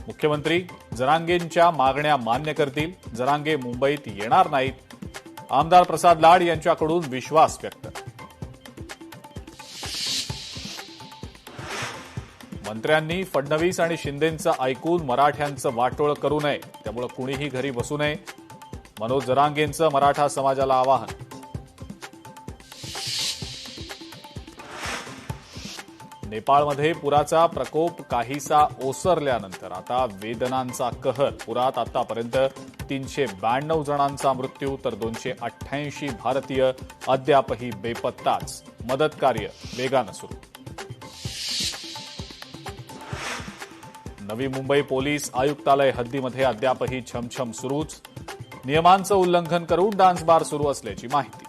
मुख्यमंत्री जरांगेंच्या मागण्या मान्य करतील, जरांगे मुंबईत येणार नाहीत. आमदार प्रसाद लाड यांच्याकडून विश्वास व्यक्त. मंत्र्यांनी फडणवीस आणि शिंदेंचं ऐकून मराठ्यांचं वाटोळ करू नये, त्यामुळे कुणीही घरी बसू नये. मनोज जरांगेंचं मराठा समाजाला आवाहन. नेपाळमध्ये पुराचा प्रकोप काहीसा ओसरल्यानंतर आता वेदनांचा कहर. पुरात आतापर्यंत 392 जणांचा मृत्यू तर 288 भारतीय अद्यापही बेपत्ताच. मदत कार्य वेगानं सुरू. नवी मुंबई पोलीस आयुक्तालय हद्दीमध्ये अद्यापही छमछम सुरूच. नियमांचं उल्लंघन करून डान्स बार सुरू असल्याची माहिती.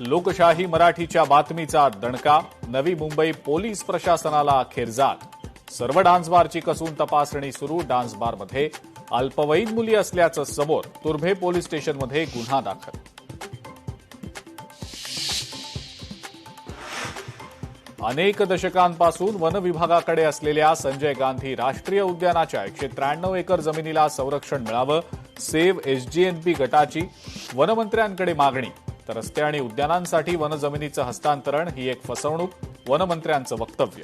लोकशाही मराठीच्या बातमीचा दणका. नवी मुंबई पोलीस प्रशासनाला अखेर जाग. सर्व डान्स बारची कसून तपासणी सुरू. डान्स बारमध्ये अल्पवयीन मुली असल्याचं समोर. तुर्भे पोलीस स्टेशनमध्ये गुन्हा दाखल. अनेक दशकांपासून वन विभागाकडे असलेल्या संजय गांधी राष्ट्रीय उद्यानाच्या 193 एकर जमिनीला संरक्षण मिळावं. सेव्ह एसजीएनपी गटाची वनमंत्र्यांकडे मागणी. तर रस्ते आणि उद्यानांसाठी वनजमिनीचं हस्तांतरण ही एक फसवणूक. वनमंत्र्यांचं वक्तव्य.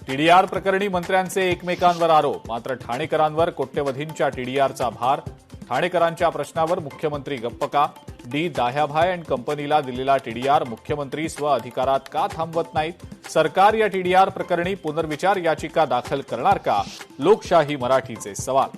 टीडीआर प्रकरणी मंत्र्यांचे एकमेकांवर आरोप. मात्र ठाणेकरांवर कोट्यवधींच्या टीडीआरचा भार. ठाणेकरांच्या प्रश्नावर मुख्यमंत्री गप्प का? डी दाह्याभाय अँड कंपनीला दिलेला टीडीआर मुख्यमंत्री स्व अधिकारात का थांबवत नाहीत? सरकार या टीडीआर प्रकरणी पुनर्विचार याचिका दाखल करणार का? लोकशाही मराठीचे सवाल.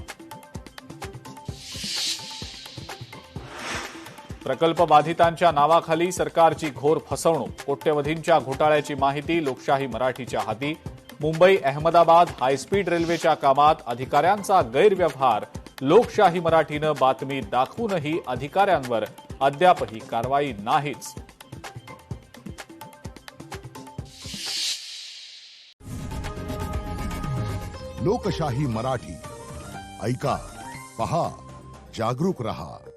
प्रकल्प बाधितांच्या नावाखाली सरकारची घोर फसवणूक. कोट्यवधींच्या घोटाळ्याची माहिती लोकशाही मराठीच्या हाती. मुंबई अहमदाबाद हायस्पीड रेल्वेच्या कामात अधिकाऱ्यांचा गैरव्यवहार. लोकशाही मराठीनं बातमी दाखवूनही अधिकाऱ्यांवर अद्यापही कारवाई नाहीच. लोकशाही मराठी ऐका, पहा, जागरूक रहा.